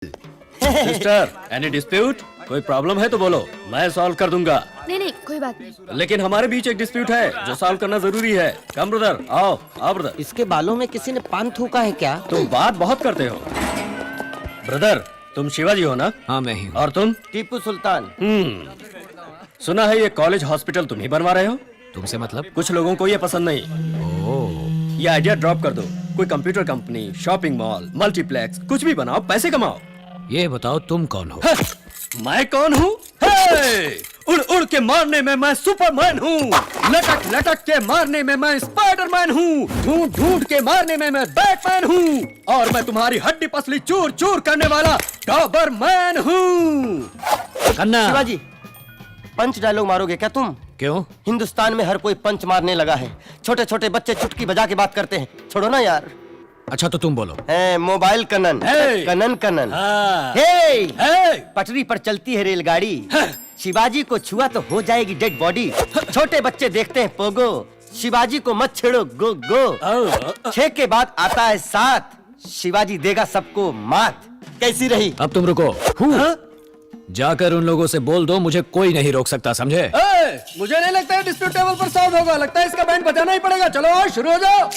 Sister, any dispute? कोई problem है तो बोलो, मैं सॉल्व कर दूंगा। नहीं नहीं कोई बात नहीं। लेकिन हमारे बीच एक डिस्प्यूट है जो सॉल्व करना जरूरी है। कम ब्रदर, आओ आओ ब्रदर। इसके बालों में किसी ने पान थूका है क्या? तुम बात बहुत करते हो। ब्रदर, तुम शिवाजी हो ना? हाँ मैं ही हूँ। और तुम? टीपू सुल्तान। सुना है ये कॉलेज हॉस्पिटल तुम ही बनवा रहे हो? तुमसे मतलब? कुछ लोगों को ये पसंद नहीं। ये आइडिया ड्रॉप कर दो। कोई computer company, shopping mall, multiplex, कुछ भी बनाओ, पैसे कमाओ। ये बताओ तुम कौन हो? मैं कौन हूँ? उड़ उड़ के मारने में मैं सुपरमैन हूँ, लटक लटक के मारने में मैं स्पाइडरमैन हूँ, ढूंढ ढूंढ के मारने में मैं बैटमैन हूँ, और मैं तुम्हारी हड्डी पसली चूर चूर करने वाला डॉबरमैन हूँ। कन्ना। शिवाजी, पंच डायलॉग मारोगे क्या तुम? क्यों? हिंदुस्तान में हर कोई पंच मारने लगा है। छोटे छोटे बच्चे चुटकी बजा के बात करते हैं। छोड़ो ना यार। अच्छा तो तुम बोलो। मोबाइल कनन। हे। कनन कनन। हाँ। हे। हे। पटरी पर चलती है रेलगाड़ी। शिवाजी को छुआ तो हो जाएगी डेड बॉडी। छोटे बच्चे देखते हैं पोगो। शिवाजी को मत छेड़ो गो गो। 6 के बाद आता है 7। शिवाजी देगा सबको मात। कैसी रही? अब तुम रुको। जाकर उन लोगों से बोल दो मुझे कोई नहीं रोक सकता, समझे? मुझे नहीं लगता है डिस्प्यूट टेबल पर सॉल्व होगा। लगता है इसका बैंड बजाना ही पड़ेगा। चलो शुरू हो जाओ।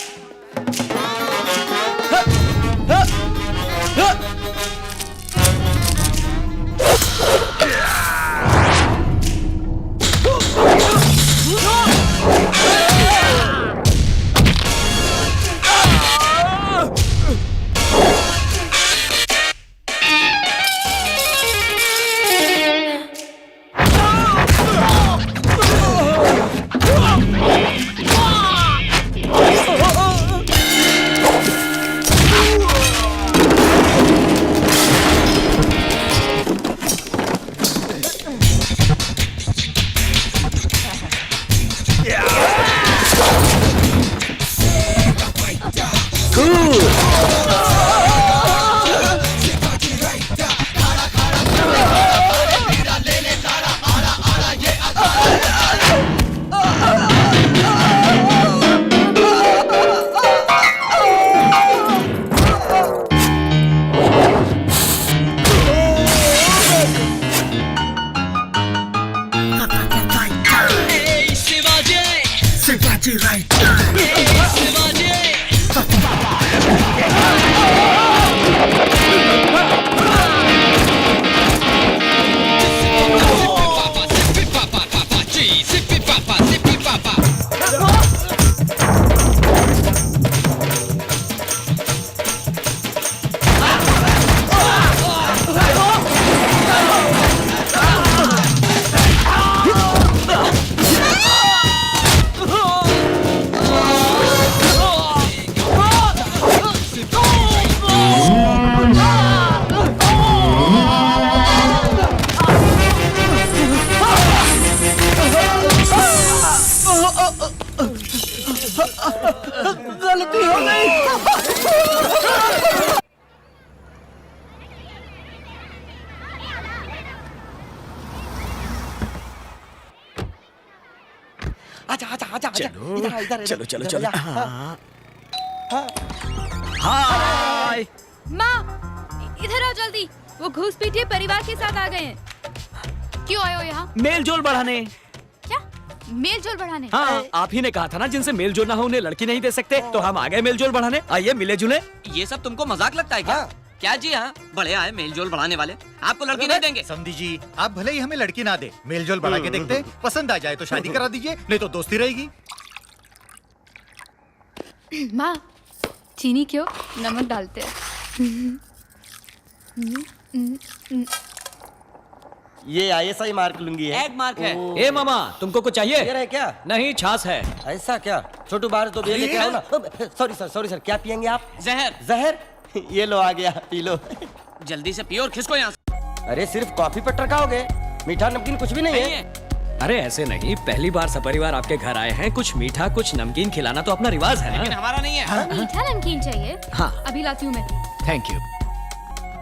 गलती हो गई। आजा आजा आजा आजा। इधर इधर चलो चलो चलो। हाय माँ, इधर आओ जल्दी। वो घूस पीटिए परिवार के साथ आ गए हैं। क्यों आए हो यहाँ? मेल जोल बढ़ाने। क्या मेल जोल बढ़ाने? हाँ, आप ही ने कहा था ना जिनसे मेल जोल ना हो उन्हें लड़की नहीं दे सकते, तो हम आ गए मेल जोल बढ़ाने। आइए मिले जुले। ये सब तुमको मजाक लगता है क्या? क्या जी? हाँ, बड़े आए मेल जोल बढ़ाने वाले, आपको लड़की नहीं देंगे। समधी जी, आप भले ही हमें लड़की ना दे, मेल जोल बढ़ा के देखते, पसंद आ जाए तो शादी करा दीजिए, नहीं तो दोस्ती रहेगी। माँ, चीनी क्यों? नमक डालते हैं। ये ISI मार्क लूंगी है। एग मार्क है। ए मामा, तुमको कुछ चाहिए? ये रहे क्या? नहीं, छाछ है। ऐसा क्या? छोटू बाहर तो बियर लेके आओ ना। सॉरी सर, क्या पियेंगे आप? जहर। जहर? ये लो आ गया, पी लो। जल्दी से पियो और खिसको यहाँ से। अरे सिर्फ कॉफी पर टरकाओगे? मीठा नमकीन कुछ भी नहीं है? अरे ऐसे नहीं, पहली बार सपरिवार आपके घर आए हैं, कुछ मीठा कुछ नमकीन खिलाना तो अपना रिवाज है लेकिन ना। हमारा नहीं है। मीठा नमकीन चाहिए? हाँ। अभी लाती हूँ मैं। Thank you.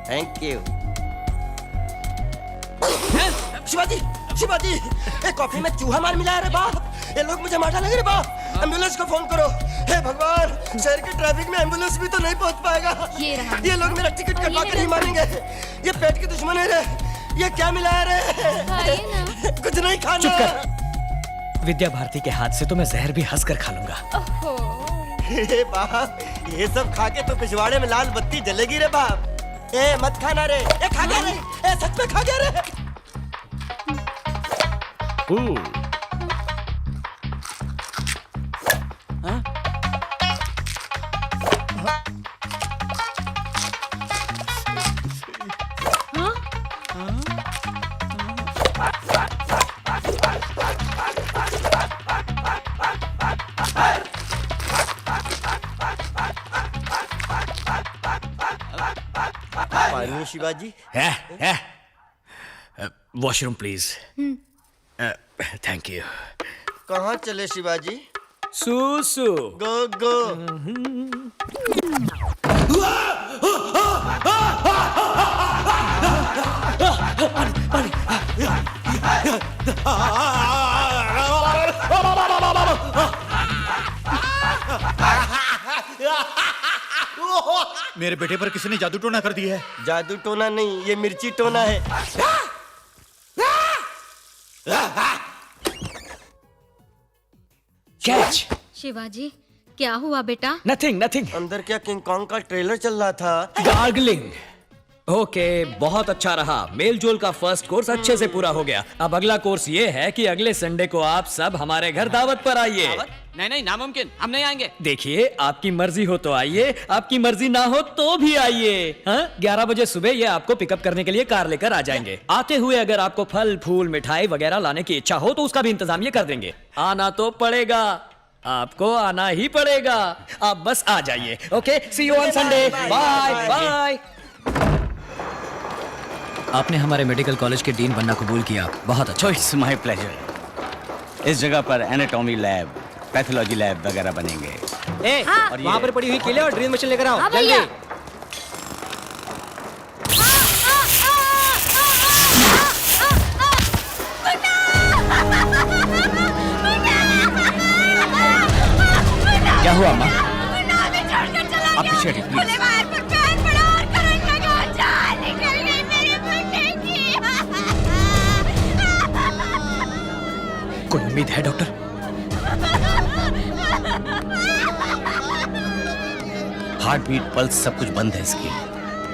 Thank you. Shivaji, Shivaji, A coffee में चूहा मार मिला है रे बाप। ये लोग मुझे मार डालेंगे रे बाप। एम्बुलेंस को फोन करो। हे भगवान, शहर के ट्रैफिक में एम्बुलेंस भी तो नहीं पहुंच पाएगा। ये रहा। ये लोग मेरा टिकट आइए कटवा ना कर नहीं मानेंगे। ये पेट के दुश्मन है रे। ये क्या मिलाया रे? खाइए ना। कुछ नहीं खाना। चुप कर। विद्या भारती के हाथ से तो मैं जहर भी हंस कर खा लूंगा। ओहो। हे बाप, ये सब खा के तो पिछवाड़े में लाल बत्ती जलेगी रे बाप। ए मत खाना रे। ए खा गया रे। ए सच में खा गया रे। पानी शिवाजी। है वॉशरूम प्लीज। Thank you. कहाँ चले शिवाजी? सुसु। गो गो। मेरे बेटे पर किसी ने जादू टोना कर दिया है। जादू टोना नहीं, ये मिर्ची टोना है। कैच। शिवाजी, क्या हुआ बेटा? Nothing nothing. अंदर क्या किंग कॉन्ग का ट्रेलर चल रहा था? गार्गलिंग। ओके, बहुत अच्छा रहा। मेल जोल का फर्स्ट कोर्स अच्छे से पूरा हो गया। अब अगला कोर्स ये है कि अगले संडे को आप सब हमारे घर दावत पर आइए। नहीं नहीं, नामुमकिन, हम नहीं आएंगे। देखिए, आपकी मर्जी हो तो आइए, आपकी मर्जी ना हो तो भी आइए। 11 बजे सुबह ये आपको पिकअप करने के लिए कार लेकर आ जाएंगे। आते हुए अगर आपको फल फूल मिठाई वगैरह लाने की इच्छा हो तो उसका भी इंतजाम ये कर देंगे। आना तो पड़ेगा, आपको आना ही पड़ेगा। आप बस आ जाइए। Okay, see you on Sunday. Bye bye. आपने हमारे मेडिकल कॉलेज के डीन बनना कबूल किया, बहुत अच्छा। It's my pleasure. इस जगह पर एनाटॉमी लैब, पैथोलॉजी लैब वगैरह बनेंगे। ए, और वहाँ पर पड़ी हुई केले और ड्रिल मशीन लेकर आओ। हाँ जल्दी। भैया। क्या हुआ माँ? आप पीछे हटिए, प्लीज। कोई उम्मीद है डॉक्टर? हार्ट बीट, पल्स सब कुछ बंद है इसकी।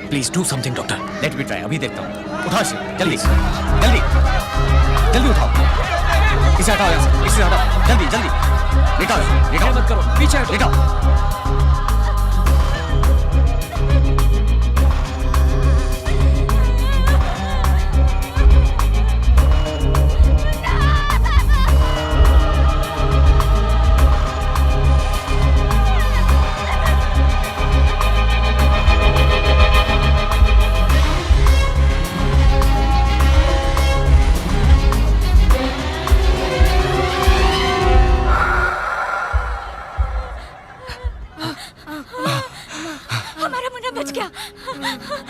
Please do something doctor. Let me try, अभी देखता हूँ। उठाओ इसे, जल्दी जल्दी जल्दी उठाओ। इसे हटाओ यहाँ से, इसे हटाओ, जल्दी जल्दी। लेटाओ इसे, लेटाओ। मत करो, पीछे हटो। लेटाओ।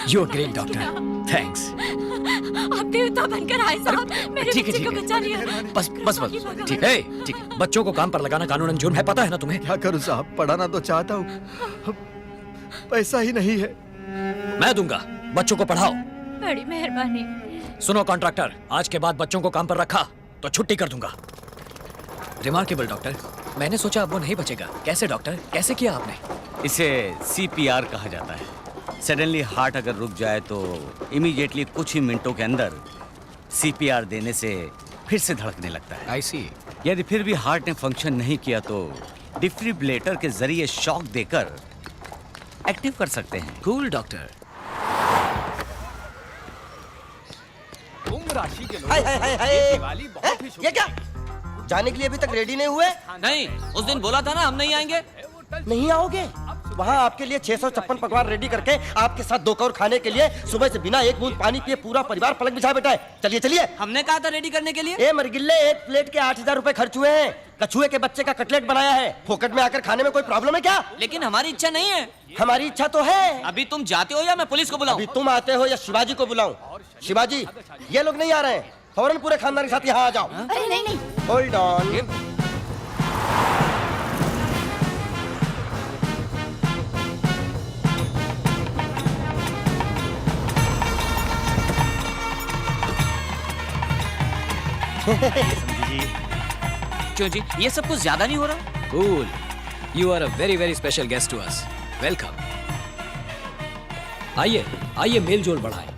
You are great doctor, thanks. आप देवता बनकर आए साहब, मेरे ठीक है, बच्चे ठीक को है। बचा लिया। बस बस बस, ठीक है ठीक है। बच्चों को काम पर लगाना कानूनन जुर्म है, पता है ना तुम्हें? क्या करूं साहब, पढ़ाना तो चाहता हूँ, पैसा ही नहीं है। मैं दूंगा, बच्चों को पढ़ाओ। बड़ी मेहरबानी। सुनो कॉन्ट्रैक्टर, आज के बाद बच्चों को काम पर रखा तो छुट्टी कर दूंगा। रिमार्केबल डॉक्टर, मैंने सोचा अब वो नहीं बचेगा। कैसे डॉक्टर, कैसे किया आपने? इसे CPR कहा जाता है। सडनली हार्ट अगर रुक जाए तो इमीडिएटली कुछ ही मिनटों के अंदर CPR देने से फिर से धड़कने लगता है। आई सी। यदि फिर भी हार्ट ने फंक्शन नहीं किया तो डिफिब्रिलेटर के जरिए शॉक देकर एक्टिव कर सकते हैं। Cool doctor. हाय हाय हाय हाय। ये क्या? जाने के लिए अभी तक रेडी नहीं हुए? नहीं, उस दिन बोला था ना हम नहीं आएंगे। नहीं आओगे? वहाँ आपके लिए 656 पकवान रेडी करके आपके साथ 2 कौर खाने के लिए सुबह से बिना एक बूंद पानी पिए पूरा परिवार पलक बिछा बैठा है। चलिए चलिए। हमने कहा था रेडी करने के लिए। ए मरगिल्ले, एक प्लेट के 8000 रुपए खर्च हुए हैं। कछुए के बच्चे का कटलेट बनाया है। फोकट में आकर खाने में कोई प्रॉब्लम है क्या? लेकिन हमारी इच्छा नहीं है। हमारी इच्छा तो है। अभी तुम जाते हो या मैं पुलिस को बुलाऊं? अभी तुम आते हो या शिवाजी को बुलाऊं? शिवाजी, ये लोग नहीं आ रहे हैं। फौरन पूरे खानदान के साथ यहाँ आ जाओ। अरे नहीं नहीं। Hold on. क्यों जी, ये सब कुछ ज्यादा नहीं हो रहा? Cool, you are a very very special guest to us. Welcome. आइए आइए, मेल जोल बढ़ाएं।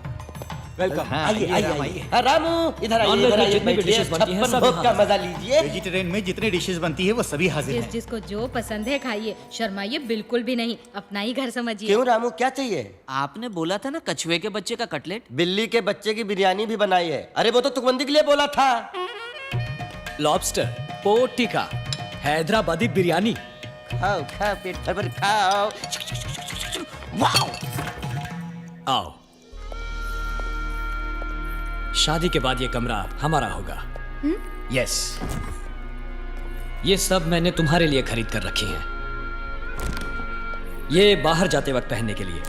वेलकम। आइए। रामू इधर आइए, Non-veg इधर में आइए, जितनी भी बैठिए, dishes बनती हैं, छप्पन सब भोग का यहाँ मजा लीजिए। वेजिटेरियन में जितनी डिशेस बनती है वो सभी हाजिर जिस हैं। जिसको जो पसंद है खाइए, शर्माइए बिल्कुल भी नहीं, अपना ही घर समझिए। क्यों रामू, क्या चाहिए? आपने बोला था ना कछुए के बच्चे का कटलेट। बिल्ली के बच्चे की बिरयानी भी बनाई है। अरे वो तो तुकबंदी के लिए बोला था। Lobster, pork tikka, Hyderabadi biryani. खाओ खाओ, पेट भर भर खाओ। आओ। शादी के बाद ये कमरा हमारा होगा। यस, ये सब मैंने तुम्हारे लिए खरीद कर रखी हैं। ये बाहर जाते वक्त पहनने के लिए,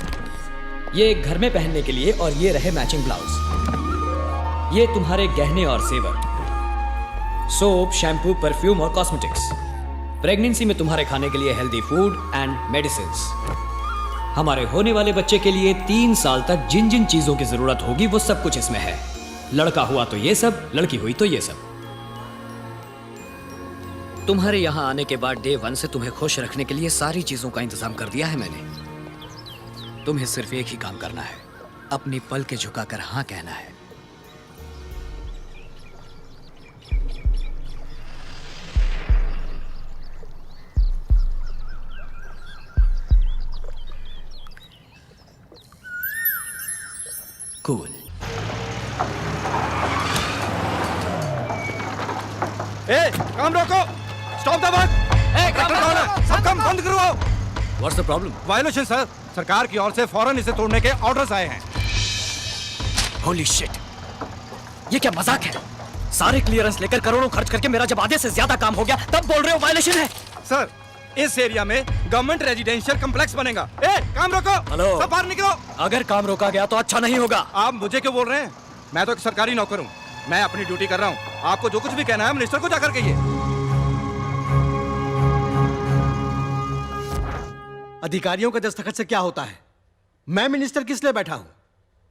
ये घर में पहनने के लिए, और ये रहे मैचिंग ब्लाउज। ये तुम्हारे गहने और सेवर, सोप, शैम्पू, परफ्यूम और कॉस्मेटिक्स। प्रेगनेंसी में तुम्हारे खाने के लिए हेल्दी फूड एंड मेडिसिन्स। हमारे होने वाले बच्चे के लिए 3 साल तक जिन जिन चीजों की जरूरत होगी वो सब कुछ इसमें है। लड़का हुआ तो ये सब, लड़की हुई तो ये सब। तुम्हारे यहां आने के बाद डे 1 से तुम्हें खुश रखने के लिए सारी चीजों का इंतजाम कर दिया है मैंने। तुम्हें सिर्फ एक ही काम करना है, अपनी पल के झुकाकर हाँ कहना है। कूल। काम रोको, स्टॉप द वर्क। सब काम बंद करवाओ। What's the problem? Violation sir, सरकार की ओर से फौरन इसे तोड़ने के ऑर्डर्स आए हैं। होली शिट, ये क्या मजाक है? सारे क्लियरेंस लेकर करोड़ों खर्च करके मेरा जब आधे से ज्यादा काम हो गया तब बोल रहे हो वायलेशन है? सर, इस एरिया में गवर्नमेंट रेजिडेंशियल कॉम्प्लेक्स बनेगा। काम रोको। हेलो। सब बाहर निकलो। अगर काम रोका गया तो अच्छा नहीं होगा। आप मुझे क्यों बोल रहे हैं? मैं तो एक सरकारी नौकर हूँ, मैं अपनी ड्यूटी कर रहा हूँ। आपको जो कुछ भी कहना है मिनिस्टर को जाकर कहिए। अधिकारियों के दस्तखत से क्या होता है? मैं मिनिस्टर किस लिए बैठा हूं?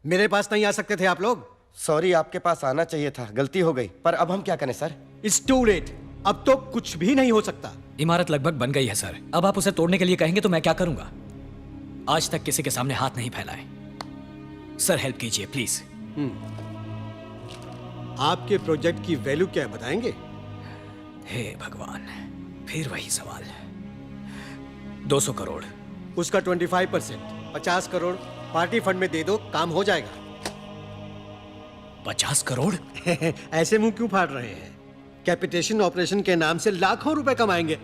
मेरे पास नहीं आ सकते थे आप लोग? सॉरी, आपके पास आना चाहिए था, गलती हो गई। पर अब हम क्या करें सर? इट्स टू लेट, अब तो कुछ भी नहीं हो सकता। इमारत लगभग बन गई है सर, अब आप उसे तोड़ने के लिए कहेंगे तो मैं क्या करूंगा? आज तक किसी के सामने हाथ नहीं फैलाए। सर हेल्प कीजिए प्लीज। आपके प्रोजेक्ट की वैल्यू क्या है बताएंगे? हे भगवान, फिर वही सवाल। 200 करोड़। उसका 25%, 50 करोड़ पार्टी फंड में दे दो, काम हो जाएगा। 50 करोड़? ऐसे मुंह क्यों फाड़ रहे हैं? कैपिटेशन ऑपरेशन के नाम से लाखों रुपए कमाएंगे,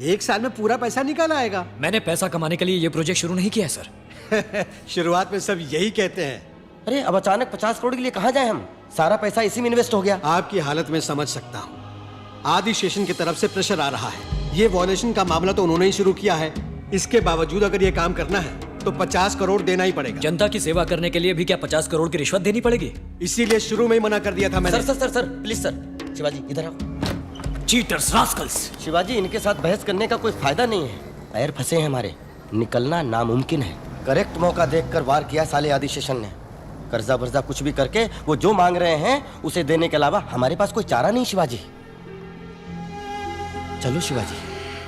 एक साल में पूरा पैसा निकल आएगा। मैंने पैसा कमाने के लिए ये प्रोजेक्ट शुरू नहीं किया है सर। शुरुआत में सब यही कहते हैं। अरे अब अचानक 50 करोड़ के लिए कहाँ जाए हम? सारा पैसा इसी में इन्वेस्ट हो गया। आपकी हालत में समझ सकता हूँ। आदि स्टेशन की तरफ से प्रेशर आ रहा है। ये वॉल्यूशन का मामला तो उन्होंने ही शुरू किया है। इसके बावजूद अगर ये काम करना है तो 50 करोड़ देना ही पड़ेगा। जनता की सेवा करने के लिए भी क्या 50 करोड़ की रिश्वत देनी पड़ेगी? इसीलिए शुरू में ही मना कर दिया था मैंने। सर प्लीज सर, शिवाजी इधर आओ। Cheaters, Rascals. शिवाजी, इनके साथ बहस करने का कोई फायदा नहीं है। पैर फंसे हैं हमारे, निकलना नामुमकिन है। करेक्ट मौका देखकर वार किया साले आदि शेषन ने। कर्जा वर्जा कुछ भी करके वो जो मांग रहे हैं उसे देने के अलावा हमारे पास कोई चारा नहीं। शिवाजी चलो शिवाजी।